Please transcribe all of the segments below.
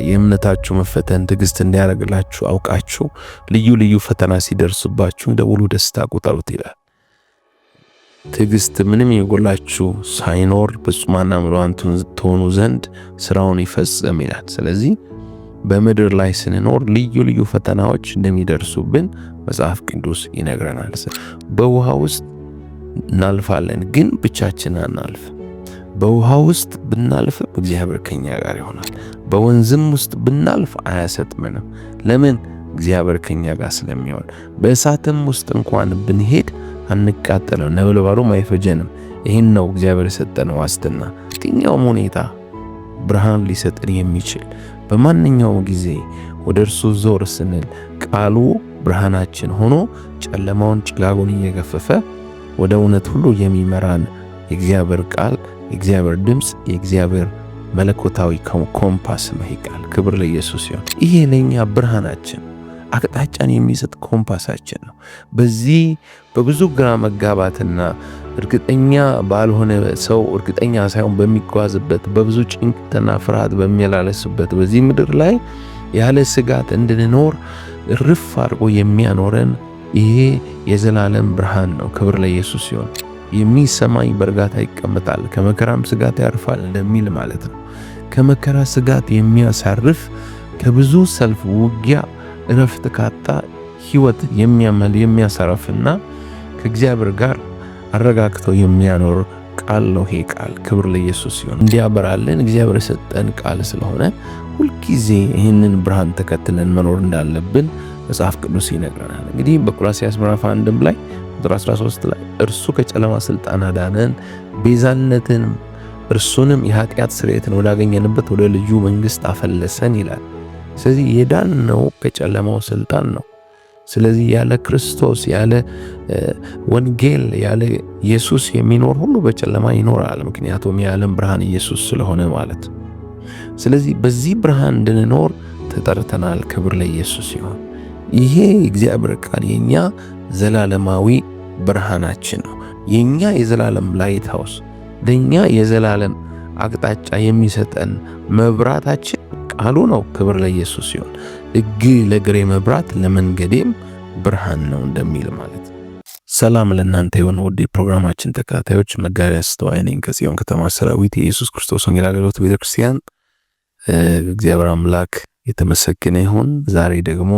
የእምነታችሁ መፈተን ትዕግስት እንዲያደርግላችሁ አውቃችሁ ልዩ ልዩ ፈተና ሲደርስባችሁ ደውሉ ደስታ ቁጠሩት ይላል። ትዕግስት ምንም የጎላችሁ ሳይኖር ፍጹማን ምሉዓን ትሆኑ ዘንድ ስራውን ይፈጽም ይላል። ስለዚህ በምድር ላይ ስንኖር ልዩ ልዩ ፈተናዎች እንደሚደርሱብን መጽሐፍ ቅዱስ ይነግረናል። በውሃ ውስጥ እናልፋለን፣ ግን ብቻችን አናልፍ። በውሃ ውስጥ ብናልፍ እግዚአብሔር ከኛ ጋር ይሆናል። በወንዝም ውስጥ ብናልፍ አያሰጥመንም። ለምን? እግዚአብሔር ከኛ ጋር ስለሚሆን። በእሳትም ውስጥ እንኳን ብንሄድ አንቃጠለው፣ ነበልባሉም አይፈጀንም። ይህን ነው እግዚአብሔር የሰጠን ዋስትና። የትኛውም ሁኔታ ብርሃን ሊሰጥን የሚችል በማንኛውም ጊዜ ወደ እርሱ ዞር ስንል ቃሉ ብርሃናችን ሆኖ ጨለማውን ጭጋጉን እየገፈፈ ወደ እውነት ሁሉ የሚመራን የእግዚአብሔር ቃል፣ የእግዚአብሔር ድምፅ፣ የእግዚአብሔር መለኮታዊ ኮምፓስ ነው ይህ ቃል። ክብር ለኢየሱስ ይሁን። ይሄ ለኛ ብርሃናችን፣ አቅጣጫን የሚሰጥ ኮምፓሳችን ነው። በዚህ በብዙ ግራ መጋባትና እርግጠኛ ባልሆነ ሰው እርግጠኛ ሳይሆን በሚጓዝበት በብዙ ጭንቀትና ፍርሃት በሚያላለስበት በዚህ ምድር ላይ ያለ ስጋት እንድንኖር ርፍ አድርጎ የሚያኖረን ይሄ የዘላለም ብርሃን ነው። ክብር ለኢየሱስ ይሁን። የሚሰማኝ በእርጋታ ይቀመጣል ከመከራም ስጋት ያርፋል እንደሚል ማለት ነው። ከመከራ ስጋት የሚያሳርፍ ከብዙ ሰልፍ ውጊያ እረፍት ካጣ ሕይወት የሚያሳርፍና ከእግዚአብሔር ጋር አረጋግቶ የሚያኖር ቃል ነው ይሄ ቃል። ክብር ለኢየሱስ ይሁን። እንዲያበራልን እግዚአብሔር የሰጠን ቃል ስለሆነ ሁልጊዜ ይህንን ብርሃን ተከትለን መኖር እንዳለብን መጽሐፍ ቅዱስ ይነግረናል። እንግዲህ በቆላስይስ ምዕራፍ 1 ላይ ቁጥር 13 ላይ እርሱ ከጨለማ ስልጣን አዳነን፣ ቤዛነትን እርሱንም የኃጢአት ስርየትን ወዳገኘንበት ወደ ልዩ መንግሥት አፈለሰን ይላል። ስለዚህ የዳነው ከጨለማው ስልጣን ነው። ስለዚህ ያለ ክርስቶስ ያለ ወንጌል ያለ ኢየሱስ የሚኖር ሁሉ በጨለማ ይኖራል። ምክንያቱም የዓለም ብርሃን ኢየሱስ ስለሆነ ማለት። ስለዚህ በዚህ ብርሃን እንድንኖር ተጠርተናል። ክብር ለኢየሱስ ይሁን። ይሄ እግዚአብሔር ቃል የኛ ዘላለማዊ ብርሃናችን ነው። የኛ የዘላለም ላይት ሃውስ፣ ለኛ የዘላለም አቅጣጫ የሚሰጠን መብራታችን ቃሉ ነው። ክብር ለኢየሱስ ይሁን። ሕግ ለእግሬ መብራት ለመንገዴም ብርሃን ነው እንደሚል ማለት። ሰላም ለእናንተ ይሁን ውድ ፕሮግራማችን ተከታታዮች፣ መጋቢ አስተዋይ ነኝ ከጽዮን ከተማ ሰራዊት የኢየሱስ ክርስቶስ ወንጌል አገልግሎት ቤተክርስቲያን። እግዚአብሔር አምላክ የተመሰገነ ይሁን። ዛሬ ደግሞ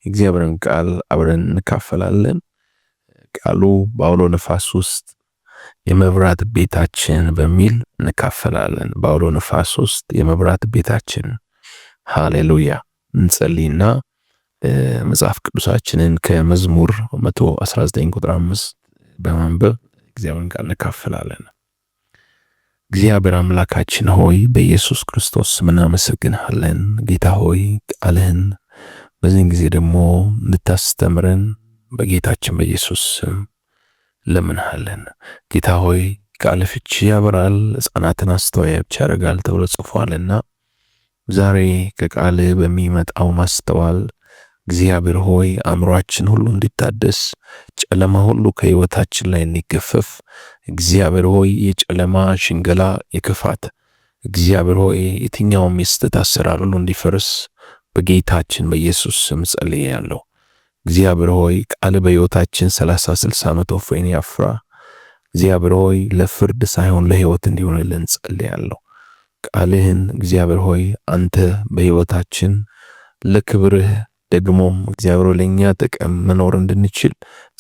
የእግዚአብሔርን ቃል አብረን እንካፈላለን። ቃሉ በአውሎ ነፋስ ውስጥ የመብራት ቤታችን በሚል እንካፈላለን። በአውሎ ነፋስ ውስጥ የመብራት ቤታችን። ሃሌሉያ። እንጸልይና መጽሐፍ ቅዱሳችንን ከመዝሙር 119 ቁጥር 5 በማንበብ እግዚአብሔርን ቃል እንካፈላለን። እግዚአብሔር አምላካችን ሆይ በኢየሱስ ክርስቶስ ስም እናመሰግንሃለን። ጌታ ሆይ ቃልህን በዚህን ጊዜ ደግሞ እንድታስተምረን በጌታችን በኢየሱስ ስም ለምንሃለን። ጌታ ሆይ ቃል ፍቺ ያበራል፣ ሕፃናትን አስተዋይ ያደርጋል ተብሎ ጽፏልና ዛሬ ከቃል በሚመጣው ማስተዋል እግዚአብሔር ሆይ አእምሮአችን ሁሉ እንዲታደስ፣ ጨለማ ሁሉ ከሕይወታችን ላይ እንዲገፈፍ፣ እግዚአብሔር ሆይ የጨለማ ሽንገላ የክፋት እግዚአብሔር ሆይ የትኛውም የስተት አሰራር ሁሉ እንዲፈርስ በጌታችን በኢየሱስ ስም ጸልያለሁ። እግዚአብሔር ሆይ ቃል በሕይወታችን 30 60 መቶ ፍሬን ያፍራ። እግዚአብሔር ሆይ ለፍርድ ሳይሆን ለሕይወት እንዲሆንልን ጸልያለሁ። ቃልህን እግዚአብሔር ሆይ አንተ በሕይወታችን ለክብርህ ደግሞም እግዚአብሔር ለኛ ጥቅም መኖር እንድንችል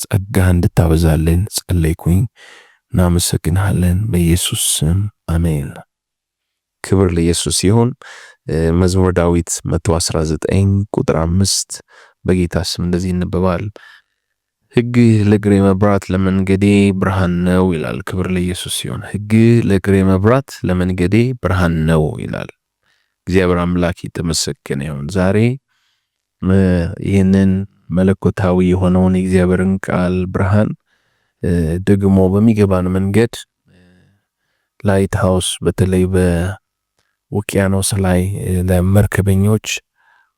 ጸጋ እንድታበዛልን ጸለይኩኝ። እናመሰግንሃለን በኢየሱስ ስም አሜን። ክብር ለኢየሱስ ይሁን። መዝሙረ ዳዊት 119 ቁጥር 5 በጌታ ስም እንደዚህ ይነበባል። ሕግ ለእግሬ መብራት ለመንገዴ ብርሃን ነው ይላል። ክብር ለኢየሱስ ይሁን። ሕግ ለእግሬ መብራት ለመንገዴ ብርሃን ነው ይላል። እግዚአብሔር አምላክ የተመሰገነ ይሁን። ዛሬ ይህንን መለኮታዊ የሆነውን የእግዚአብሔርን ቃል ብርሃን ደግሞ በሚገባን መንገድ ላይት ሃውስ በተለይ በውቅያኖስ ላይ ለመርከበኞች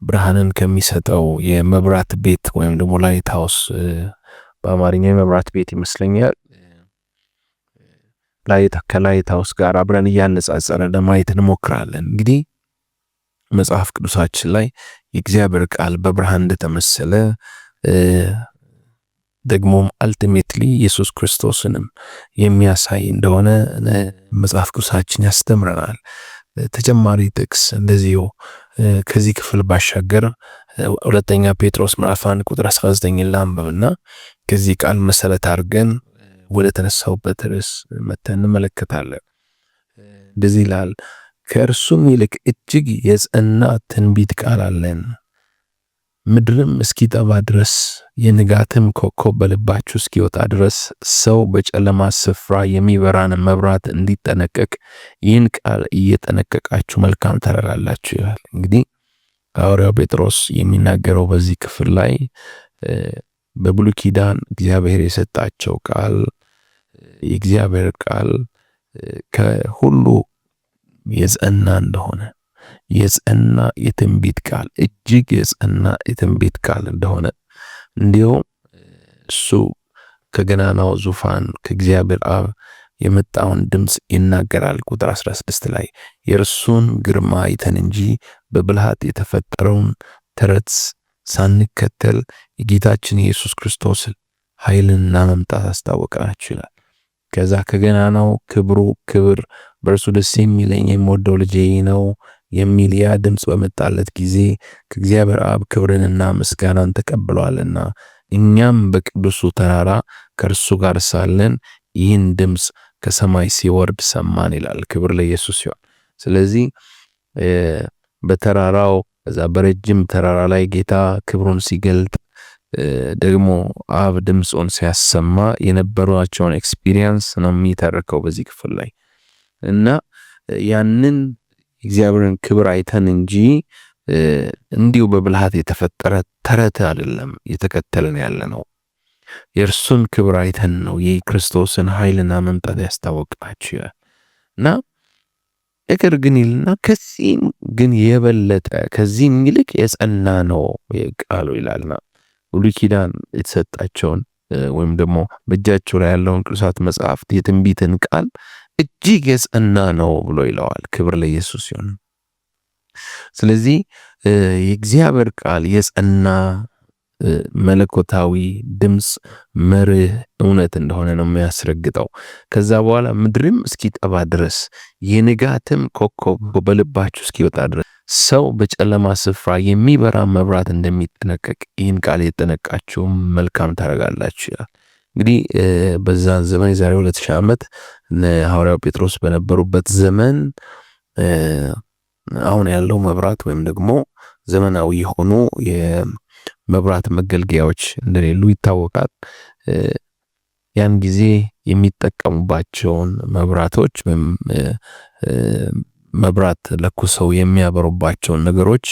ብርሃንን ከሚሰጠው የመብራት ቤት ወይም ደግሞ ላይት ሃውስ በአማርኛ የመብራት ቤት ይመስለኛል ከላይት ሃውስ ጋር አብረን እያነጻጸረ ለማየት እንሞክራለን። እንግዲህ መጽሐፍ ቅዱሳችን ላይ የእግዚአብሔር ቃል በብርሃን እንደተመሰለ ደግሞም አልቲሜትሊ ኢየሱስ ክርስቶስንም የሚያሳይ እንደሆነ መጽሐፍ ቅዱሳችን ያስተምረናል። ተጨማሪ ጥቅስ እንደዚሁ ከዚህ ክፍል ባሻገር ሁለተኛ ጴጥሮስ ምዕራፍ 1 ቁጥር 19 ላንብብና ከዚህ ቃል መሰረት አድርገን ወደ ተነሳውበት ርዕስ መተን እንመለከታለን። እንደዚህ ይላል፣ ከእርሱም ይልቅ እጅግ የጸና ትንቢት ቃል አለን፣ ምድርም እስኪጠባ ድረስ የንጋትም ኮከብ በልባችሁ እስኪወጣ ድረስ ሰው በጨለማ ስፍራ የሚበራን መብራት እንዲጠነቀቅ ይህን ቃል እየጠነቀቃችሁ መልካም ታደርጋላችሁ ይላል። እንግዲህ ሐዋርያው ጴጥሮስ የሚናገረው በዚህ ክፍል ላይ በብሉይ ኪዳን እግዚአብሔር የሰጣቸው ቃል የእግዚአብሔር ቃል ከሁሉ የጸና እንደሆነ የጸና የትንቢት ቃል እጅግ የጸና የትንቢት ቃል እንደሆነ እንዲሁም እሱ ከገናናው ዙፋን ከእግዚአብሔር አብ የመጣውን ድምፅ ይናገራል። ቁጥር 16 ላይ የእርሱን ግርማ አይተን እንጂ በብልሃት የተፈጠረውን ተረት ሳንከተል የጌታችን ኢየሱስ ክርስቶስ ኃይልና መምጣት አስታወቅናችሁ ይላል። ከዛ ከገናናው ክብሩ ክብር በእርሱ ደስ የሚለኝ የምወደው ልጄ ነው የሚል ያ ድምፅ በመጣለት ጊዜ ከእግዚአብሔር አብ ክብርንና ምስጋናን ተቀብሏልና እኛም በቅዱሱ ተራራ ከእርሱ ጋር ሳለን ይህን ድምፅ ከሰማይ ሲወርድ ሰማን ይላል። ክብር ለኢየሱስ ይሁን። ስለዚህ በተራራው ከዛ በረጅም ተራራ ላይ ጌታ ክብሩን ሲገልጥ ደግሞ አብ ድምፁን ሲያሰማ የነበሯቸውን ኤክስፒሪየንስ ነው የሚተርከው በዚህ ክፍል ላይ እና ያንን እግዚአብሔርን ክብር አይተን እንጂ እንዲሁ በብልሃት የተፈጠረ ተረት አይደለም የተከተለን ያለ ነው። የእርሱን ክብር አይተን ነው የክርስቶስን ኃይልና መምጣት ያስታወቅናችሁ እና ነገር ግን ይልና ከዚህም ግን የበለጠ ከዚህም ይልቅ የጸና ነው ቃሉ ይላልና ብሉይ ኪዳን የተሰጣቸውን ወይም ደግሞ በእጃቸው ላይ ያለውን ቅዱሳት መጽሐፍት የትንቢትን ቃል እጅግ የጸና ነው ብሎ ይለዋል። ክብር ለኢየሱስ ይሁን። ስለዚህ የእግዚአብሔር ቃል የጸና መለኮታዊ ድምፅ መርህ እውነት እንደሆነ ነው የሚያስረግጠው። ከዛ በኋላ ምድርም እስኪጠባ ድረስ የንጋትም ኮከብ በልባችሁ እስኪወጣ ድረስ ሰው በጨለማ ስፍራ የሚበራ መብራት እንደሚጠነቀቅ ይህን ቃል የጠነቃችሁ መልካም ታደርጋላችሁ ይላል። እንግዲህ በዛን ዘመን የዛሬ 2000 ዓመት ሐዋርያው ጴጥሮስ በነበሩበት ዘመን አሁን ያለው መብራት ወይም ደግሞ ዘመናዊ የሆኑ የመብራት መገልገያዎች እንደሌሉ ይታወቃል። ያን ጊዜ የሚጠቀሙባቸውን መብራቶች ወይም መብራት ለኩሰው የሚያበሩባቸውን ነገሮች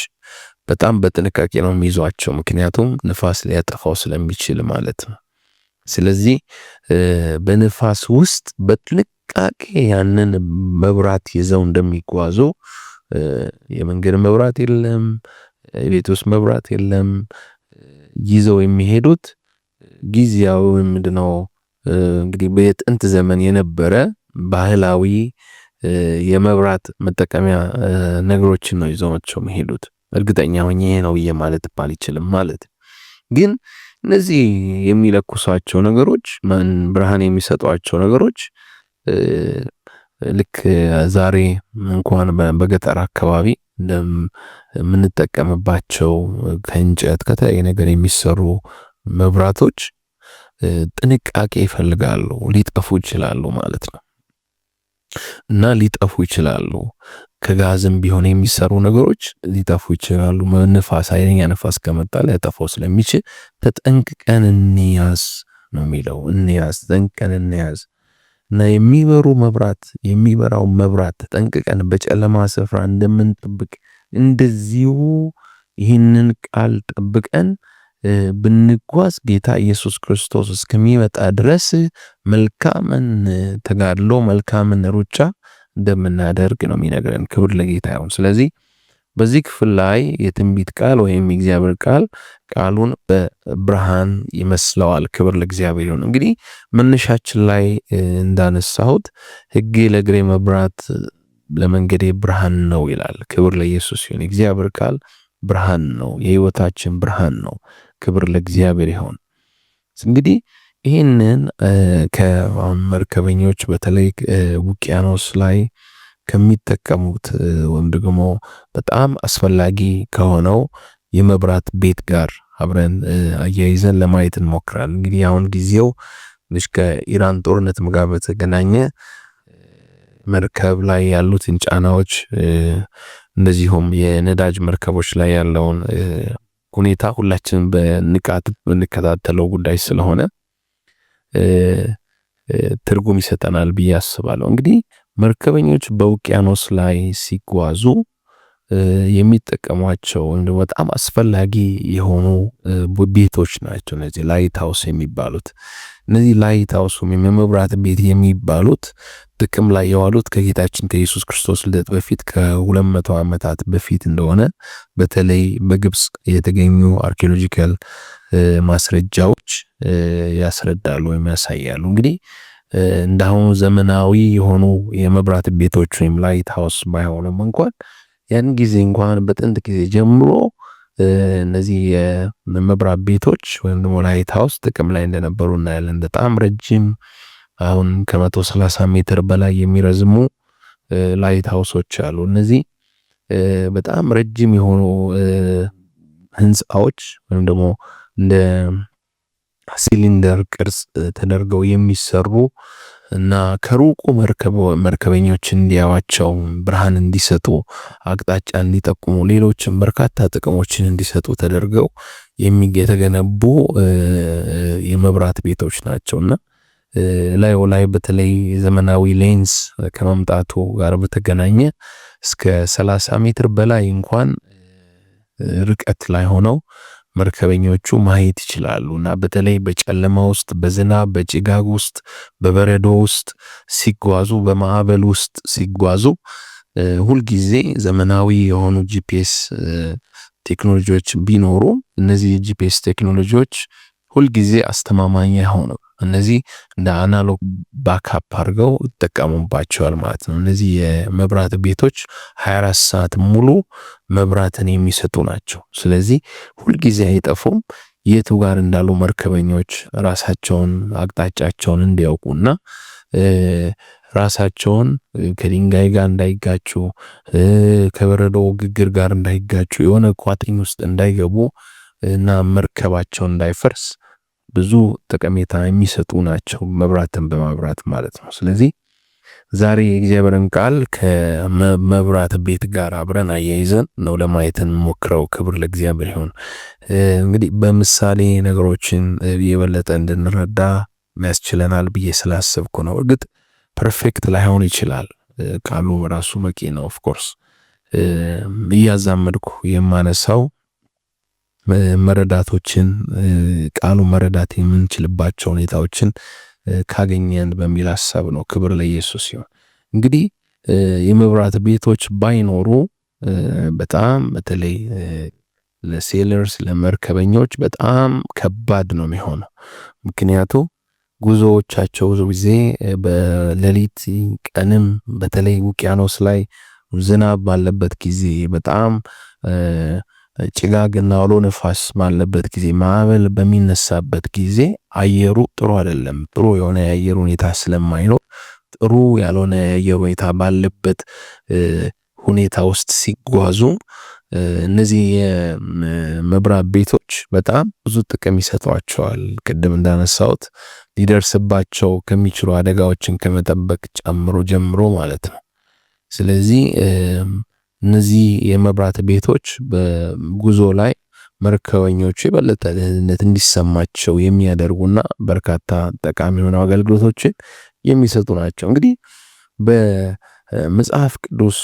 በጣም በጥንቃቄ ነው የሚይዟቸው፣ ምክንያቱም ንፋስ ሊያጠፋው ስለሚችል ማለት ነው። ስለዚህ በንፋስ ውስጥ በጥንቃቄ ያንን መብራት ይዘው እንደሚጓዙ የመንገድ መብራት የለም፣ የቤት ውስጥ መብራት የለም። ይዘው የሚሄዱት ጊዜያዊ ምንድነው እንግዲህ በጥንት ዘመን የነበረ ባህላዊ የመብራት መጠቀሚያ ነገሮችን ነው ይዘዋቸው የሚሄዱት። እርግጠኛ ሆኜ ነው ማለት ባልችልም ማለት ግን እነዚህ የሚለኩሷቸው ነገሮች ብርሃን የሚሰጧቸው ነገሮች ልክ ዛሬ እንኳን በገጠር አካባቢ እንደምንጠቀምባቸው ከእንጨት ከተለያየ ነገር የሚሰሩ መብራቶች ጥንቃቄ ይፈልጋሉ። ሊጠፉ ይችላሉ ማለት ነው እና ሊጠፉ ይችላሉ። ከጋዝም ቢሆን የሚሰሩ ነገሮች ሊጠፉ ይችላሉ። ንፋስ፣ ኃይለኛ ንፋስ ከመጣ ሊያጠፋው ስለሚችል ተጠንቅቀን እንያዝ ነው የሚለው። እንያዝ፣ ተጠንቅቀን እንያዝ እና የሚበራው መብራት ተጠንቅቀን በጨለማ ስፍራ እንደምንጠብቅ እንደዚሁ ይህንን ቃል ጠብቀን ብንጓዝ ጌታ ኢየሱስ ክርስቶስ እስከሚመጣ ድረስ መልካምን ተጋድሎ መልካምን ሩጫ እንደምናደርግ ነው የሚነግረን። ክብር ለጌታ ይሁን። ስለዚህ በዚህ ክፍል ላይ የትንቢት ቃል ወይም የእግዚአብሔር ቃሉን በብርሃን ይመስለዋል። ክብር ለእግዚአብሔር ይሁን። እንግዲህ መነሻችን ላይ እንዳነሳሁት ሕጌ ለእግሬ መብራት ለመንገዴ ብርሃን ነው ይላል። ክብር ለኢየሱስ ይሁን። እግዚአብሔር ቃል ብርሃን ነው፣ የህይወታችን ብርሃን ነው። ክብር ለእግዚአብሔር ይሁን። እንግዲህ ይህንን ከመርከበኞች በተለይ ውቅያኖስ ላይ ከሚጠቀሙት ወይም ደግሞ በጣም አስፈላጊ ከሆነው የመብራት ቤት ጋር አብረን አያይዘን ለማየት እንሞክራለን። እንግዲህ አሁን ጊዜው ከኢራን ጦርነት ጋር በተገናኘ መርከብ ላይ ያሉትን ጫናዎች እንደዚሁም የነዳጅ መርከቦች ላይ ያለውን ሁኔታ ሁላችንም በንቃት እንከታተለው ጉዳይ ስለሆነ ትርጉም ይሰጠናል ብዬ አስባለሁ። እንግዲህ መርከበኞች በውቅያኖስ ላይ ሲጓዙ የሚጠቀሟቸው በጣም አስፈላጊ የሆኑ ቤቶች ናቸው እነዚህ ላይት ሃውስ የሚባሉት። እነዚህ ላይት ሃውስ የመብራት ቤት የሚባሉት ጥቅም ላይ የዋሉት ከጌታችን ከኢየሱስ ክርስቶስ ልደት በፊት ከ200 ዓመታት በፊት እንደሆነ በተለይ በግብጽ የተገኙ አርኪኦሎጂካል ማስረጃዎች ያስረዳሉ ወይም ያሳያሉ። እንግዲህ እንዳሁኑ ዘመናዊ የሆኑ የመብራት ቤቶች ወይም ላይት ሃውስ ባይሆኑም እንኳን ያን ጊዜ እንኳን በጥንት ጊዜ ጀምሮ እነዚህ የመብራት ቤቶች ወይም ደግሞ ላይት ሃውስ ጥቅም ላይ እንደነበሩ እናያለን። በጣም ረጅም አሁን ከ130 ሜትር በላይ የሚረዝሙ ላይት ሃውሶች አሉ። እነዚህ በጣም ረጅም የሆኑ ህንጻዎች ወይም ደግሞ እንደ ሲሊንደር ቅርጽ ተደርገው የሚሰሩ እና ከሩቁ መርከበኞችን እንዲያዋቸው ብርሃን እንዲሰጡ አቅጣጫ እንዲጠቁሙ ሌሎችም በርካታ ጥቅሞችን እንዲሰጡ ተደርገው የተገነቡ የመብራት ቤቶች ናቸውና ላይ በተለይ ዘመናዊ ሌንስ ከመምጣቱ ጋር በተገናኘ እስከ 30 ሜትር በላይ እንኳን ርቀት ላይ ሆነው መርከበኞቹ ማየት ይችላሉና በተለይ በጨለማ ውስጥ በዝናብ በጭጋግ ውስጥ በበረዶ ውስጥ ሲጓዙ በማዕበል ውስጥ ሲጓዙ ሁልጊዜ ዘመናዊ የሆኑ ጂፒኤስ ቴክኖሎጂዎች ቢኖሩ እነዚህ ጂፒኤስ ቴክኖሎጂዎች ሁልጊዜ አስተማማኝ ሆነው እነዚህ እንደ አናሎግ ባክአፕ አድርገው ይጠቀሙባቸዋል ማለት ነው። እነዚህ የመብራት ቤቶች 24 ሰዓት ሙሉ መብራትን የሚሰጡ ናቸው። ስለዚህ ሁልጊዜ አይጠፉም። የቱ ጋር እንዳሉ መርከበኞች ራሳቸውን አቅጣጫቸውን እንዲያውቁና ራሳቸውን ከድንጋይ ጋር እንዳይጋጩ ከበረዶ ግግር ጋር እንዳይጋጩ የሆነ ቋጥኝ ውስጥ እንዳይገቡ እና መርከባቸው እንዳይፈርስ ብዙ ጠቀሜታ የሚሰጡ ናቸው መብራትን በማብራት ማለት ነው። ስለዚህ ዛሬ የእግዚአብሔርን ቃል ከመብራት ቤት ጋር አብረን አያይዘን ነው ለማየት እንሞክረው። ክብር ለእግዚአብሔር ይሁን። እንግዲህ በምሳሌ ነገሮችን የበለጠ እንድንረዳ ያስችለናል ብዬ ስላሰብኩ ነው። እርግጥ ፐርፌክት ላይሆን ይችላል፣ ቃሉ በራሱ በቂ ነው። ኦፍ ኮርስ እያዛመድኩ የማነሳው መረዳቶችን ቃሉ መረዳት የምንችልባቸው ሁኔታዎችን ካገኘን በሚል ሐሳብ ነው። ክብር ለኢየሱስ ይሁን። እንግዲህ የመብራት ቤቶች ባይኖሩ በጣም በተለይ ለሴለርስ ለመርከበኞች በጣም ከባድ ነው የሚሆነው። ምክንያቱም ጉዞዎቻቸው ብዙ ጊዜ በሌሊት ቀንም በተለይ ውቅያኖስ ላይ ዝናብ ባለበት ጊዜ በጣም ጭጋግና አውሎ ነፋስ ባለበት ጊዜ ማዕበል በሚነሳበት ጊዜ አየሩ ጥሩ አይደለም። ጥሩ የሆነ የአየር ሁኔታ ስለማይኖር ጥሩ ያልሆነ የአየር ሁኔታ ባለበት ሁኔታ ውስጥ ሲጓዙ እነዚህ የመብራት ቤቶች በጣም ብዙ ጥቅም ይሰጧቸዋል። ቅድም እንዳነሳሁት ሊደርስባቸው ከሚችሉ አደጋዎችን ከመጠበቅ ጀምሮ ማለት ነው። ስለዚህ እነዚህ የመብራት ቤቶች በጉዞ ላይ መርከበኞቹ የበለጠ ደህንነት እንዲሰማቸው የሚያደርጉና በርካታ ጠቃሚ የሆኑ አገልግሎቶችን የሚሰጡ ናቸው። እንግዲህ በመጽሐፍ ቅዱስ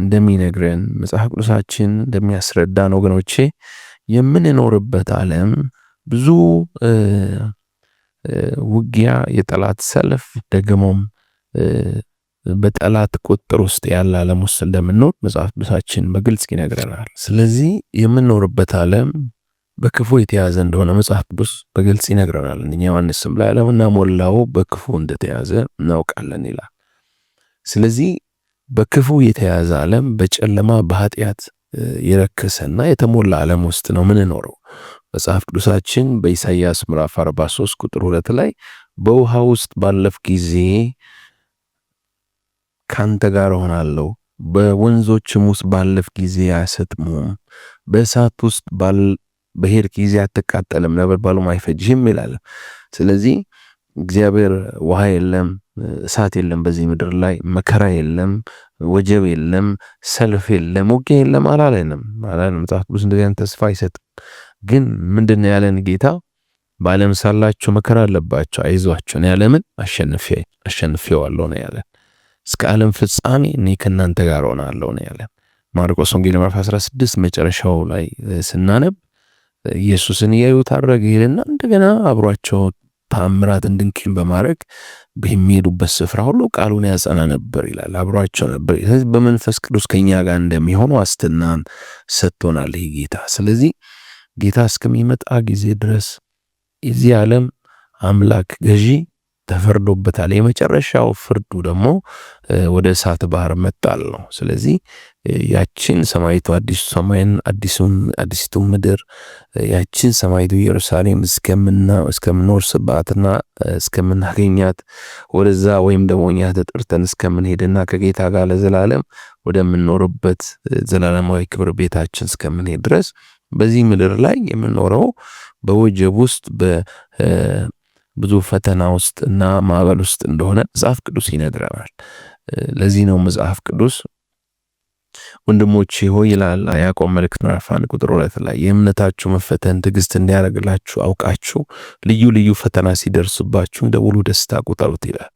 እንደሚነግረን መጽሐፍ ቅዱሳችን እንደሚያስረዳን ወገኖቼ የምንኖርበት ዓለም ብዙ ውጊያ፣ የጠላት ሰልፍ ደግሞም በጠላት ቁጥጥር ውስጥ ያለ ዓለም ውስጥ እንደምንኖር መጽሐፍ ቅዱሳችን በግልጽ ይነግረናል። ስለዚህ የምንኖርበት ዓለም በክፉ የተያዘ እንደሆነ መጽሐፍ ቅዱስ በግልጽ ይነግረናል። እኛ ዮሐንስም ላይ ዓለምና ሞላው በክፉ እንደተያዘ እናውቃለን ይላል። ስለዚህ በክፉ የተያዘ ዓለም በጨለማ በኃጢአት የረከሰና የተሞላ ዓለም ውስጥ ነው ምንኖረው። መጽሐፍ ቅዱሳችን በኢሳይያስ ምዕራፍ 43 ቁጥር 2 ላይ በውሃ ውስጥ ባለፍ ጊዜ ካንተ ጋር ሆናለሁ፣ በወንዞችም ውስጥ ባለፍ ጊዜ አያሰጥሙም፣ በእሳት ውስጥ በሄድ ጊዜ አትቃጠልም፣ ነበልባሉም አይፈጅህም ይላል። ስለዚህ እግዚአብሔር ውሃ የለም፣ እሳት የለም፣ በዚህ ምድር ላይ መከራ የለም፣ ወጀብ የለም፣ ሰልፍ የለም፣ ውጊያ የለም አላለንም። መጽሐፍ ቅዱስ እንደዚህ አይነት ተስፋ አይሰጥም። ግን ምንድን ያለን ጌታ በዓለም ሳላችሁ መከራ አለባችሁ፣ አይዟችሁ፣ እኔ ዓለምን አሸንፌዋለሁ ነው ያለን። እስከ ዓለም ፍጻሜ እኔ ከእናንተ ጋር ሆናለሁ ነው ያለን። ማርቆስ ወንጌል ምዕራፍ 16 መጨረሻው ላይ ስናነብ ኢየሱስን እያዩት አረገ ይልና እንደገና አብሯቸው ታምራትን ድንቅን በማድረግ በሚሄዱበት ስፍራ ሁሉ ቃሉን ያጸና ነበር ይላል። አብሯቸው ነበር። ስለዚህ በመንፈስ ቅዱስ ከኛ ጋር እንደሚሆኑ ዋስትናን ሰጥቶናል ይህ ጌታ። ስለዚህ ጌታ እስከሚመጣ ጊዜ ድረስ የዚህ ዓለም አምላክ ገዢ ተፈርዶበታል። የመጨረሻው ፍርዱ ደግሞ ወደ እሳት ባህር መጣል ነው። ስለዚህ ያችን ሰማይቱ አዲሱ ሰማይን አዲሲቱ ምድር ያችን ሰማይቱ ኢየሩሳሌም እስከምንወርስባትና እስከምናገኛት ወደዛ ወይም ደግሞ እኛ ተጠርተን እስከምንሄድና ከጌታ ጋር ለዘላለም ወደምንኖርበት ዘላለማዊ ክብር ቤታችን እስከምንሄድ ድረስ በዚህ ምድር ላይ የምንኖረው በወጀብ ውስጥ ብዙ ፈተና ውስጥ እና ማዕበል ውስጥ እንደሆነ መጽሐፍ ቅዱስ ይነግረናል። ለዚህ ነው መጽሐፍ ቅዱስ ወንድሞቼ ሆይ ይላል ያዕቆብ መልእክት ምዕራፍ 1 ቁጥር 2 ላይ የእምነታችሁ መፈተን ትዕግስት እንዲያደርግላችሁ አውቃችሁ ልዩ ልዩ ፈተና ሲደርስባችሁ ደውሉ ደስታ ቁጠሩት ይላል።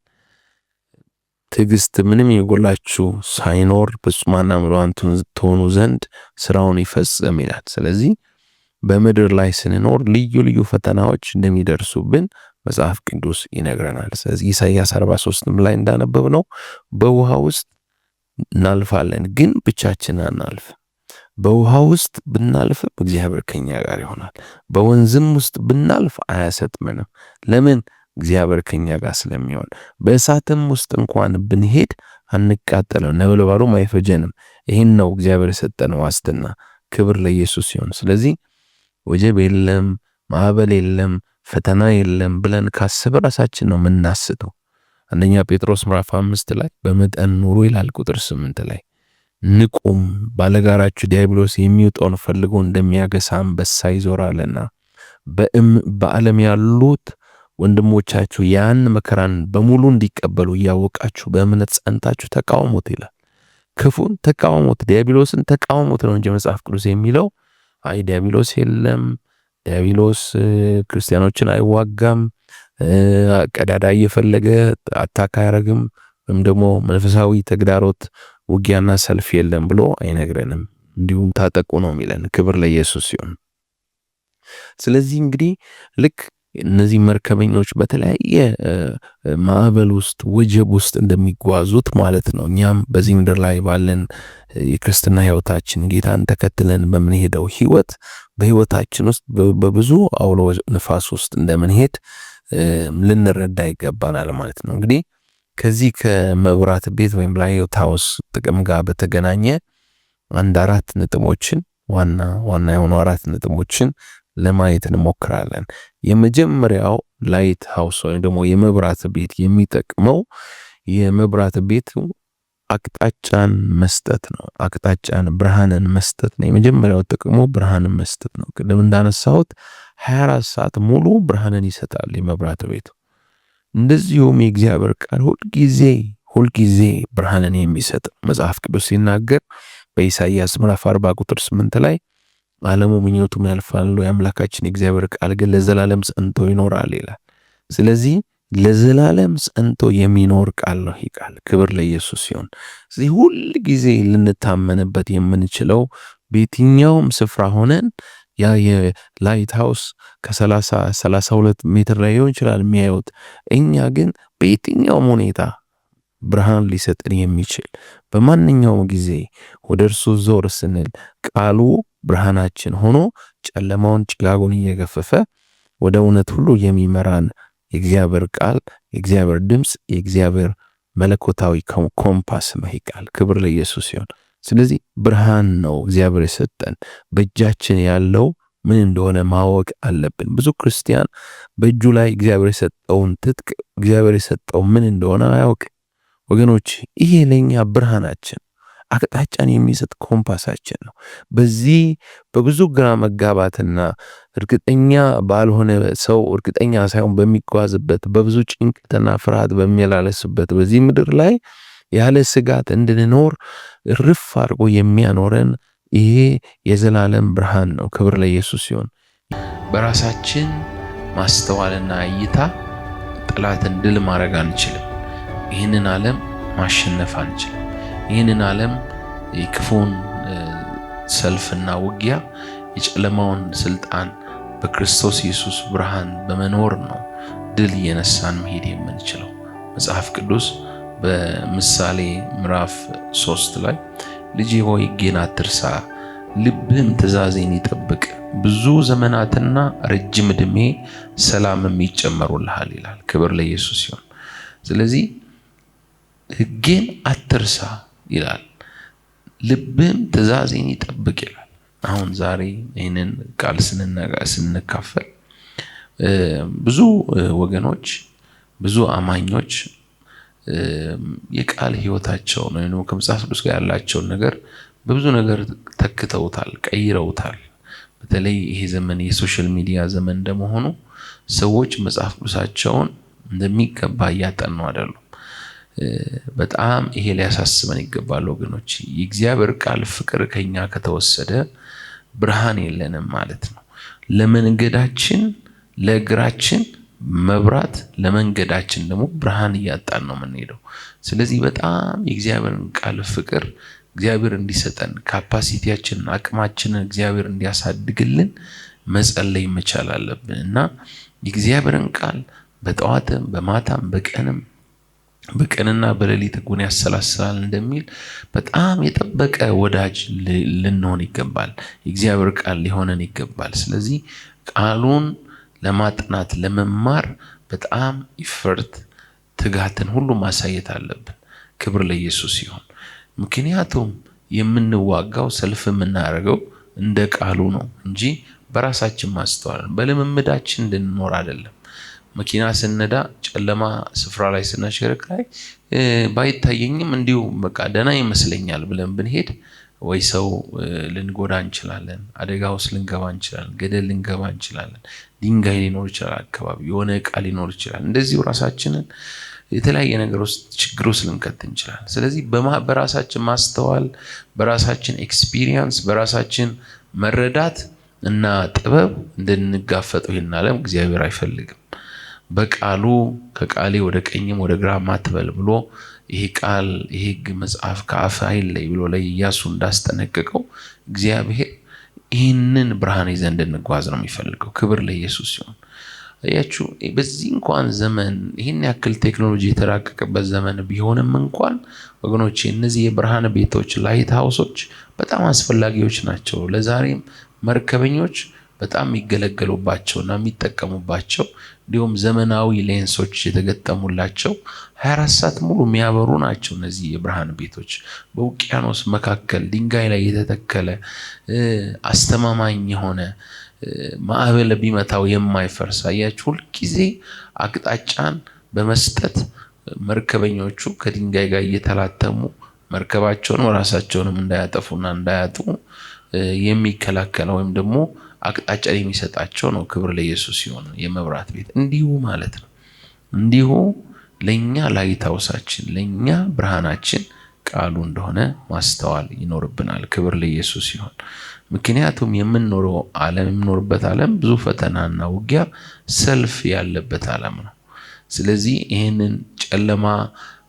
ትዕግስት ምንም የጎላችሁ ሳይኖር ፍጹማን ምሉዓን ትሆኑ ዘንድ ስራውን ይፈጽም ይላል። ስለዚህ በምድር ላይ ስንኖር ልዩ ልዩ ፈተናዎች እንደሚደርሱብን መጽሐፍ ቅዱስ ይነግረናል። ስለዚህ ኢሳይያስ 43 ላይ እንዳነበብነው በውሃ ውስጥ እናልፋለን፣ ግን ብቻችን አናልፍ። በውሃ ውስጥ ብናልፍም እግዚአብሔር ከኛ ጋር ይሆናል። በወንዝም ውስጥ ብናልፍ አያሰጥመንም። ለምን? እግዚአብሔር ከኛ ጋር ስለሚሆን። በእሳትም ውስጥ እንኳን ብንሄድ አንቃጠልም፣ ነበልባሉም አይፈጀንም። ይህን ነው እግዚአብሔር የሰጠን ዋስትና። ክብር ለኢየሱስ ይሁን። ስለዚህ ወጀብ የለም፣ ማዕበል የለም፣ ፈተና የለም ብለን ካሰበ ራሳችን ነው የምናስተው። አንደኛ ጴጥሮስ ምዕራፍ 5 ላይ በመጠን ኑሩ ይላል ቁጥር 8 ላይ ንቁም፣ ባለጋራችሁ ዲያብሎስ የሚውጠውን ፈልጎ እንደሚያገሳ አንበሳ ይዞራልና በዓለም ያሉት ወንድሞቻችሁ ያን መከራን በሙሉ እንዲቀበሉ እያወቃችሁ በእምነት ጸንታችሁ ተቃውሙት ይላል። ክፉን ተቃውሙት፣ ዲያብሎስን ተቃውሙት ነው እንጂ መጽሐፍ ቅዱስ የሚለው አይ ዲያብሎስ የለም፣ ዲያብሎስ ክርስቲያኖችን አይዋጋም፣ ቀዳዳ እየፈለገ አታካ ያረግም፣ ወይም ደግሞ መንፈሳዊ ተግዳሮት ውጊያና ሰልፍ የለም ብሎ አይነግረንም። እንዲሁም ታጠቁ ነው የሚለን። ክብር ለኢየሱስ ይሁን። ስለዚህ እንግዲህ ልክ እነዚህ መርከበኞች በተለያየ ማዕበል ውስጥ ወጀብ ውስጥ እንደሚጓዙት ማለት ነው። እኛም በዚህ ምድር ላይ ባለን የክርስትና ሕይወታችን ጌታን ተከትለን በምንሄደው ሕይወት በሕይወታችን ውስጥ በብዙ አውሎ ንፋስ ውስጥ እንደምንሄድ ልንረዳ ይገባናል ማለት ነው። እንግዲህ ከዚህ ከመብራት ቤት ወይም ላይት ሃውስ ጥቅም ጋር በተገናኘ አንድ 4 ነጥቦችን ዋና የሆኑ 4 ነጥቦችን ለማየት እንሞክራለን። የመጀመሪያው ላይት ሃውስ ወይም ደግሞ የመብራት ቤት የሚጠቅመው የመብራት ቤቱ አቅጣጫን መስጠት ነው። አቅጣጫን ብርሃንን መስጠት ነው። የመጀመሪያው ጥቅሙ ብርሃንን መስጠት ነው። ቅድም እንዳነሳሁት 24 ሰዓት ሙሉ ብርሃንን ይሰጣል የመብራት ቤቱ። እንደዚሁም የእግዚአብሔር ቃል ሁልጊዜ ብርሃንን የሚሰጥ መጽሐፍ ቅዱስ ሲናገር በኢሳይያስ ምዕራፍ 40 ቁጥር 8 ላይ ዓለሙ ምኞቱም ያልፋሉ፣ የአምላካችን የእግዚአብሔር ቃል ግን ለዘላለም ጸንቶ ይኖራል ይላል። ስለዚህ ለዘላለም ጸንቶ የሚኖር ቃል ነው ይህ ቃል። ክብር ለኢየሱስ ይሁን። ስለዚህ ሁል ጊዜ ልንታመንበት የምንችለው በየትኛውም ስፍራ ሆነን ያ የላይት ሃውስ ከ32 ሜትር ላይ ሊሆን ይችላል የሚያዩት፣ እኛ ግን በየትኛውም ሁኔታ ብርሃን ሊሰጥን የሚችል በማንኛውም ጊዜ ወደ እርሱ ዞር ስንል ቃሉ ብርሃናችን ሆኖ ጨለማውን ጭጋጉን እየገፈፈ ወደ እውነት ሁሉ የሚመራን የእግዚአብሔር ቃል፣ የእግዚአብሔር ድምፅ፣ የእግዚአብሔር መለኮታዊ ኮምፓስ ነው ይሄ ቃል። ክብር ለኢየሱስ ይሁን። ስለዚህ ብርሃን ነው እግዚአብሔር የሰጠን። በእጃችን ያለው ምን እንደሆነ ማወቅ አለብን። ብዙ ክርስቲያን በእጁ ላይ እግዚአብሔር የሰጠውን ትጥቅ፣ እግዚአብሔር የሰጠው ምን እንደሆነ አያውቅ። ወገኖች ይሄ ለኛ ብርሃናችን፣ አቅጣጫን የሚሰጥ ኮምፓሳችን ነው። በዚህ በብዙ ግራ መጋባትና እርግጠኛ ባልሆነ ሰው እርግጠኛ ሳይሆን በሚጓዝበት በብዙ ጭንቀትና ፍርሃት በሚያላለስበት በዚህ ምድር ላይ ያለ ስጋት እንድንኖር ርፍ አድርጎ የሚያኖረን ይሄ የዘላለም ብርሃን ነው። ክብር ለኢየሱስ ይሁን። በራሳችን ማስተዋልና እይታ ጠላትን ድል ማድረግ አንችልም። ይህንን ዓለም ማሸነፍ አንችልም። ይህንን ዓለም የክፉን ሰልፍና ውጊያ የጨለማውን ስልጣን በክርስቶስ ኢየሱስ ብርሃን በመኖር ነው ድል እየነሳን መሄድ የምንችለው። መጽሐፍ ቅዱስ በምሳሌ ምዕራፍ 3 ላይ ልጄ ሆይ ሕጌን አትርሳ፣ ልብህም ትእዛዜን ይጠብቅ፣ ብዙ ዘመናትና ረጅም ዕድሜ ሰላምም ይጨመሩልሃል ይላል። ክብር ለኢየሱስ ይሁን። ስለዚህ ሕጌን አትርሳ ይላል፣ ልብህም ትእዛዜን ይጠብቅ ይላል። አሁን ዛሬ ይህንን ቃል ስንካፈል ብዙ ወገኖች፣ ብዙ አማኞች የቃል ህይወታቸው ነው ከመጽሐፍ ቅዱስ ጋር ያላቸውን ነገር በብዙ ነገር ተክተውታል፣ ቀይረውታል። በተለይ ይሄ ዘመን የሶሻል ሚዲያ ዘመን እንደመሆኑ ሰዎች መጽሐፍ ቅዱሳቸውን እንደሚገባ እያጠኑ አይደሉም። በጣም ይሄ ሊያሳስበን ይገባል ወገኖች። የእግዚአብሔር ቃል ፍቅር ከኛ ከተወሰደ ብርሃን የለንም ማለት ነው። ለመንገዳችን ለእግራችን መብራት፣ ለመንገዳችን ደግሞ ብርሃን እያጣን ነው የምንሄደው። ስለዚህ በጣም የእግዚአብሔርን ቃል ፍቅር እግዚአብሔር እንዲሰጠን፣ ካፓሲቲያችንን አቅማችንን እግዚአብሔር እንዲያሳድግልን መጸለይ መቻል አለብን እና የእግዚአብሔርን ቃል በጠዋትም በማታም በቀንና በሌሊት ሕጉን ያሰላስላል እንደሚል በጣም የጠበቀ ወዳጅ ልንሆን ይገባል። የእግዚአብሔር ቃል ሊሆነን ይገባል። ስለዚህ ቃሉን ለማጥናት ለመማር በጣም ትጋትን ሁሉ ማሳየት አለብን። ክብር ለኢየሱስ ይሁን። ምክንያቱም የምንዋጋው ሰልፍ የምናደርገው እንደ ቃሉ ነው እንጂ በራሳችን ማስተዋል በልምምዳችን እንድንኖር አይደለም። መኪና ስነዳ ጨለማ ስፍራ ላይ ስናሽከረክር ባይታየኝም እንዲሁ በቃ ደህና ይመስለኛል ብለን ብንሄድ ወይ ሰው ልንጎዳ እንችላለን፣ አደጋ ውስጥ ልንገባ እንችላለን፣ ገደል ልንገባ እንችላለን፣ ድንጋይ ሊኖር ይችላል፣ አካባቢ የሆነ ዕቃ ሊኖር ይችላል። እንደዚሁ ራሳችንን የተለያየ ነገር ውስጥ ችግር ውስጥ ልንከት እንችላለን። ስለዚህ በራሳችን ማስተዋል፣ በራሳችን ኤክስፒሪየንስ፣ በራሳችን መረዳት እና ጥበብ እንድንጋፈጠው ይህን ዓለም እግዚአብሔር አይፈልግም። በቃሉ ከቃሌ ወደ ቀኝም ወደ ግራም አትበል ብሎ ይሄ ቃል ይሄ ሕግ መጽሐፍ ከአፍ አይለይ ብሎ ለኢያሱ እንዳስጠነቀቀው እግዚአብሔር ይህንን ብርሃን ይዘን እንድንጓዝ ነው የሚፈልገው። ክብር ለኢየሱስ ይሁን። አያችሁ በዚህ እንኳን ዘመን ይህን ያክል ቴክኖሎጂ የተራቀቀበት ዘመን ቢሆንም እንኳን ወገኖቼ እነዚህ የብርሃን ቤቶች ላይት ሃውሶች በጣም አስፈላጊዎች ናቸው። ለዛሬም መርከበኞች በጣም የሚገለገሉባቸውና የሚጠቀሙባቸው እንዲሁም ዘመናዊ ሌንሶች የተገጠሙላቸው 24 ሰዓት ሙሉ የሚያበሩ ናቸው። እነዚህ የብርሃን ቤቶች በውቅያኖስ መካከል ድንጋይ ላይ የተተከለ አስተማማኝ የሆነ ማዕበል ቢመታው የማይፈርስ አያችሁ ሁልጊዜ አቅጣጫን በመስጠት መርከበኞቹ ከድንጋይ ጋር እየተላተሙ መርከባቸውን ራሳቸውንም እንዳያጠፉና እንዳያጡ የሚከላከል ወይም ደግሞ አቅጣጫን የሚሰጣቸው ነው። ክብር ለኢየሱስ ይሁን። የመብራት ቤት እንዲሁ ማለት ነው። እንዲሁ ለኛ ላይት ሃውሳችን ለኛ ብርሃናችን ቃሉ እንደሆነ ማስተዋል ይኖርብናል። ክብር ለኢየሱስ ይሁን። ምክንያቱም የምንኖርበት ዓለም ብዙ ፈተናና ውጊያ ሰልፍ ያለበት ዓለም ነው። ስለዚህ ይህንን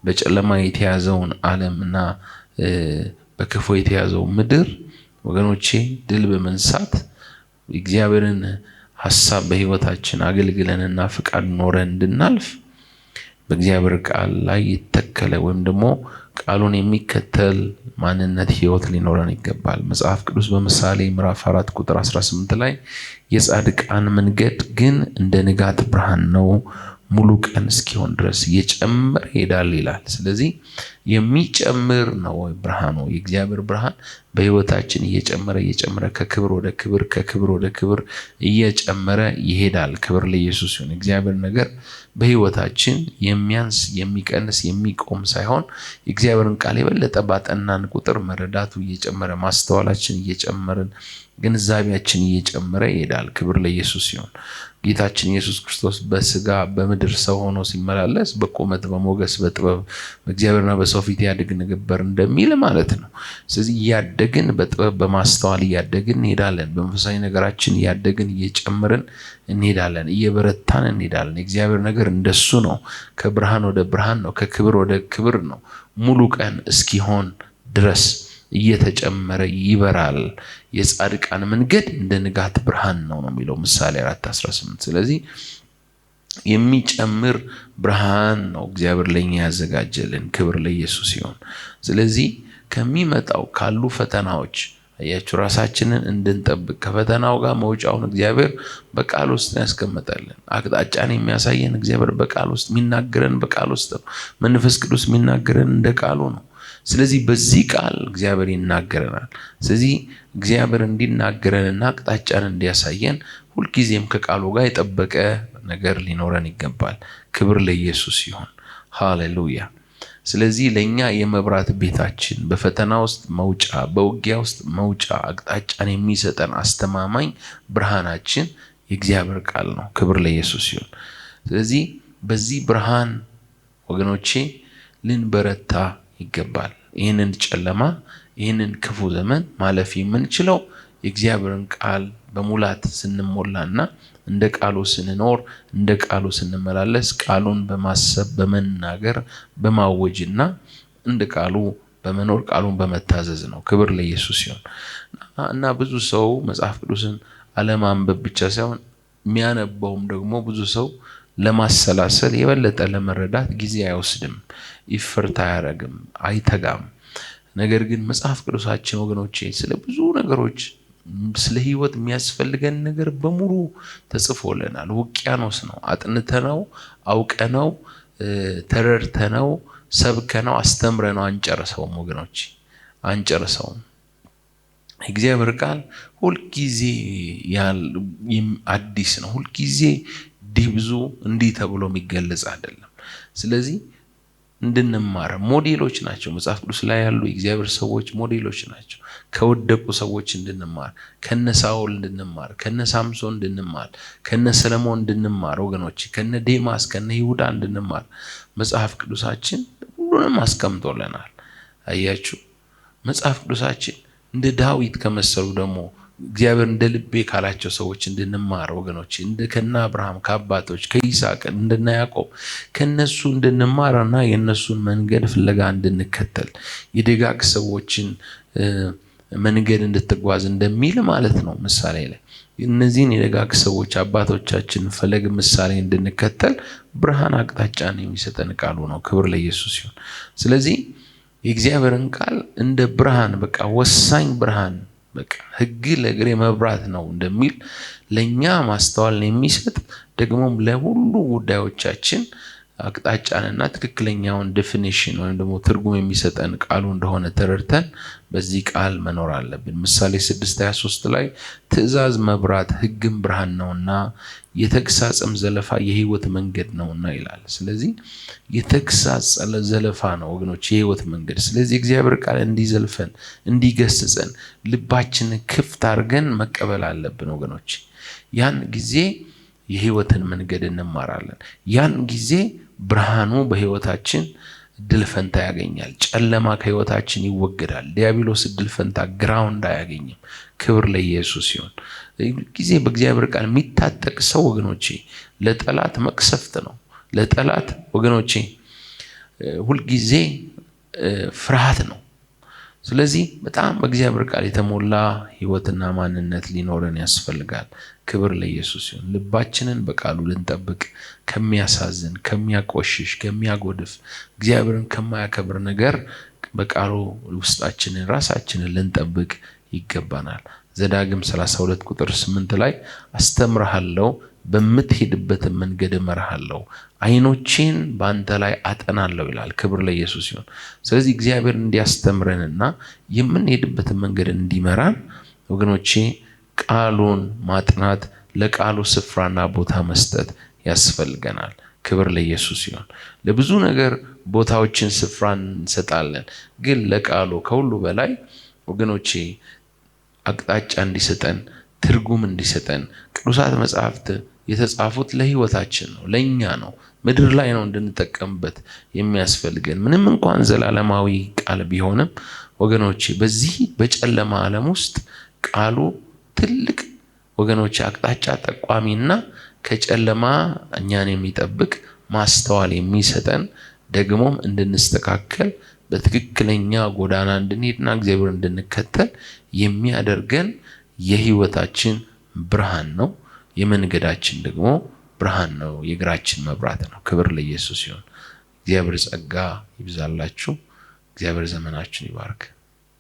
በጨለማ የተያዘውን ዓለምና በክፉ የተያዘው ምድር ወገኖቼ ድል በመንሳት እግዚአብሔርን ሐሳብ በህይወታችን አገልግለንና ፍቃድ ኖረን እንድናልፍ በእግዚአብሔር ቃል ላይ የተተከለ ወይም ደግሞ ቃሉን የሚከተል ማንነት ህይወት ሊኖረን ይገባል። መጽሐፍ ቅዱስ በምሳሌ ምዕራፍ 4 ቁጥር 18 ላይ የጻድቃን መንገድ ግን እንደ ንጋት ብርሃን ነው፣ ሙሉ ቀን እስኪሆን ድረስ እየጨመረ ይሄዳል ይላል። ስለዚህ የሚጨምር ነው ብርሃኑ። የእግዚአብሔር ብርሃን በህይወታችን እየጨመረ ከክብር ወደ ክብር ከክብር ወደ ክብር እየጨመረ ይሄዳል። ክብር ለኢየሱስ ይሁን። እግዚአብሔር ነገር በህይወታችን የሚያንስ የሚቀንስ የሚቆም ሳይሆን የእግዚአብሔርን ቃል የበለጠ ባጠናን ቁጥር መረዳቱ እየጨመረ ማስተዋላችን እየጨመርን ግንዛቤያችን እየጨመረ ይሄዳል። ክብር ለኢየሱስ ይሁን። ጌታችን ኢየሱስ ክርስቶስ በስጋ በምድር ሰው ሆኖ ሲመላለስ በቁመት በሞገስ በጥበብ በእግዚአብሔርና በሰው ፊት ያድግ ነበር እንደሚል ማለት ነው። ስለዚህ እያደግን በጥበብ በማስተዋል እያደግን እንሄዳለን። በመንፈሳዊ ነገራችን እያደግን እየጨመርን እንሄዳለን፣ እየበረታን እንሄዳለን። የእግዚአብሔር ነገር እንደሱ ነው። ከብርሃን ወደ ብርሃን ነው፣ ከክብር ወደ ክብር ነው። ሙሉ ቀን እስኪሆን ድረስ እየተጨመረ ይበራል። የጻድቃን መንገድ እንደ ንጋት ብርሃን ነው የሚለው ምሳሌ 4:18። ስለዚህ የሚጨምር ብርሃን ነው እግዚአብሔር ለኛ ያዘጋጀልን። ክብር ለኢየሱስ ይሁን። ስለዚህ ከሚመጣው ካሉ ፈተናዎች አያችሁ ራሳችንን እንድንጠብቅ ከፈተናው ጋር መውጫውን እግዚአብሔር በቃል ውስጥ ያስቀምጣልን። አቅጣጫን የሚያሳየን እግዚአብሔር በቃል ውስጥ የሚናገረን በቃል ውስጥ ነው። መንፈስ ቅዱስ የሚናገረን እንደ ቃሉ ነው። ስለዚህ በዚህ ቃል እግዚአብሔር ይናገረናል። ስለዚህ እግዚአብሔር እንዲናገረንና አቅጣጫን እንዲያሳየን ሁልጊዜም ከቃሉ ጋር የጠበቀ ነገር ሊኖረን ይገባል። ክብር ለኢየሱስ ይሁን። ሃሌሉያ። ስለዚህ ለኛ የመብራት ቤታችን በፈተና ውስጥ መውጫ በውጊያ ውስጥ መውጫ አቅጣጫን የሚሰጠን አስተማማኝ ብርሃናችን የእግዚአብሔር ቃል ነው። ክብር ለኢየሱስ ይሁን። ስለዚህ በዚህ ብርሃን ወገኖቼ ልንበረታ ይገባል። ይህንን ጨለማ ይህንን ክፉ ዘመን ማለፍ የምንችለው የእግዚአብሔርን ቃል በሙላት ስንሞላና እንደ ቃሉ ስንኖር እንደ ቃሉ ስንመላለስ ቃሉን በማሰብ በመናገር በማወጅና እንደ ቃሉ በመኖር ቃሉን በመታዘዝ ነው። ክብር ለኢየሱስ ይሁን። እና ብዙ ሰው መጽሐፍ ቅዱስን አለማንበብ ብቻ ሳይሆን የሚያነበውም ደግሞ ብዙ ሰው ለማሰላሰል የበለጠ ለመረዳት ጊዜ አይወስድም፣ ይፈርታ አያረግም፣ አይተጋም። ነገር ግን መጽሐፍ ቅዱሳችን ወገኖቼ ስለ ብዙ ነገሮች ስለ ህይወት የሚያስፈልገን ነገር በሙሉ ተጽፎልናል። ውቅያኖስ ነው። አጥንተነው አውቀነው ተረድተነው ሰብከነው አስተምረነው አንጨርሰውም ወገኖቼ፣ አንጨርሰውም። እግዚአብሔር ቃል ሁልጊዜ አዲስ ነው። ሁልጊዜ ብዙ እንዲህ ተብሎ የሚገለጽ አይደለም። ስለዚህ እንድንማር ሞዴሎች ናቸው። መጽሐፍ ቅዱስ ላይ ያሉ የእግዚአብሔር ሰዎች ሞዴሎች ናቸው። ከወደቁ ሰዎች እንድንማር፣ ከነ ሳኦል እንድንማር፣ ከነ ሳምሶን እንድንማር፣ ከነ ሰለሞን እንድንማር ወገኖች፣ ከነ ዴማስ ከነ ይሁዳ እንድንማር መጽሐፍ ቅዱሳችን ሁሉንም አስቀምጦልናል። አያችሁ መጽሐፍ ቅዱሳችን እንደ ዳዊት ከመሰሉ ደግሞ እግዚአብሔር እንደ ልቤ ካላቸው ሰዎች እንድንማር ወገኖች፣ ከነ አብርሃም ከአባቶች ከይስሐቅ እንደነ ያዕቆብ ከነሱ እንድንማርና የነሱን መንገድ ፍለጋ እንድንከተል የደጋግ ሰዎችን መንገድ እንድትጓዝ እንደሚል ማለት ነው ምሳሌ ላይ። እነዚህን የደጋግ ሰዎች አባቶቻችን ፈለግ ምሳሌ እንድንከተል ብርሃን አቅጣጫን የሚሰጠን ቃሉ ነው። ክብር ለኢየሱስ ይሁን። ስለዚህ የእግዚአብሔርን ቃል እንደ ብርሃን በቃ ወሳኝ ብርሃን በቃ ሕግ ለእግሬ መብራት ነው እንደሚል ለኛ ማስተዋልን የሚሰጥ ደግሞም ለሁሉ ጉዳዮቻችን አቅጣጫንና ትክክለኛውን ዴፊኒሽን ወይም ደግሞ ትርጉም የሚሰጠን ቃሉ እንደሆነ ተረድተን በዚህ ቃል መኖር አለብን። ምሳሌ 6:23 ላይ ትእዛዝ መብራት ሕግም ብርሃን ነውና የተግሳጽም ዘለፋ የህይወት መንገድ ነውና ይላል። ስለዚህ የተግሳጽ ዘለፋ ነው ወገኖች የህይወት መንገድ። ስለዚህ እግዚአብሔር ቃል እንዲዘልፈን እንዲገስጸን ልባችንን ክፍት አድርገን መቀበል አለብን ወገኖች። ያን ጊዜ የህይወትን መንገድ እንማራለን። ያን ጊዜ ብርሃኑ በህይወታችን ድል ፈንታ ያገኛል። ጨለማ ከህይወታችን ይወገዳል። ዲያብሎስ ድል ፈንታ ግራውንድ አያገኝም። ክብር ለኢየሱስ ይሁን። ጊዜ በእግዚአብሔር ቃል የሚታጠቅ ሰው ወገኖቼ ለጠላት መቅሰፍት ነው። ለጠላት ወገኖቼ ሁልጊዜ ፍርሃት ነው። ስለዚህ በጣም በእግዚአብሔር ቃል የተሞላ ህይወትና ማንነት ሊኖረን ያስፈልጋል። ክብር ለኢየሱስ ይሁን። ልባችንን በቃሉ ልንጠብቅ ከሚያሳዝን፣ ከሚያቆሽሽ፣ ከሚያጎድፍ እግዚአብሔርን ከማያከብር ነገር በቃሉ ውስጣችንን ራሳችንን ልንጠብቅ ይገባናል። ዘዳግም 32 ቁጥር 8 ላይ አስተምርሃለሁ፣ በምትሄድበት መንገድ እመራሃለሁ፣ ዓይኖቼን ባንተ ላይ አጠናለሁ ይላል። ክብር ለኢየሱስ ይሁን። ስለዚህ እግዚአብሔር እንዲያስተምረንና የምንሄድበት መንገድ እንዲመራን ወገኖቼ ቃሉን ማጥናት፣ ለቃሉ ስፍራና ቦታ መስጠት ያስፈልገናል። ክብር ለኢየሱስ ይሁን። ለብዙ ነገር ቦታዎችን ስፍራን እንሰጣለን፣ ግን ለቃሉ ከሁሉ በላይ ወገኖቼ አቅጣጫ እንዲሰጠን፣ ትርጉም እንዲሰጠን ቅዱሳት መጻሕፍት የተጻፉት ለሕይወታችን ነው፣ ለኛ ነው፣ ምድር ላይ ነው እንድንጠቀምበት የሚያስፈልገን። ምንም እንኳን ዘላለማዊ ቃል ቢሆንም ወገኖቼ በዚህ በጨለማ ዓለም ውስጥ ቃሉ ትልቅ ወገኖቼ አቅጣጫ ጠቋሚና ከጨለማ እኛን የሚጠብቅ ማስተዋል የሚሰጠን ደግሞም እንድንስተካከል በትክክለኛ ጎዳና እንድንሄድና እግዚአብሔር እንድንከተል የሚያደርገን የሕይወታችን ብርሃን ነው። የመንገዳችን ደግሞ ብርሃን ነው፣ የእግራችን መብራት ነው። ክብር ለኢየሱስ ይሁን። እግዚአብሔር ጸጋ ይብዛላችሁ። እግዚአብሔር ዘመናችን ይባርክ።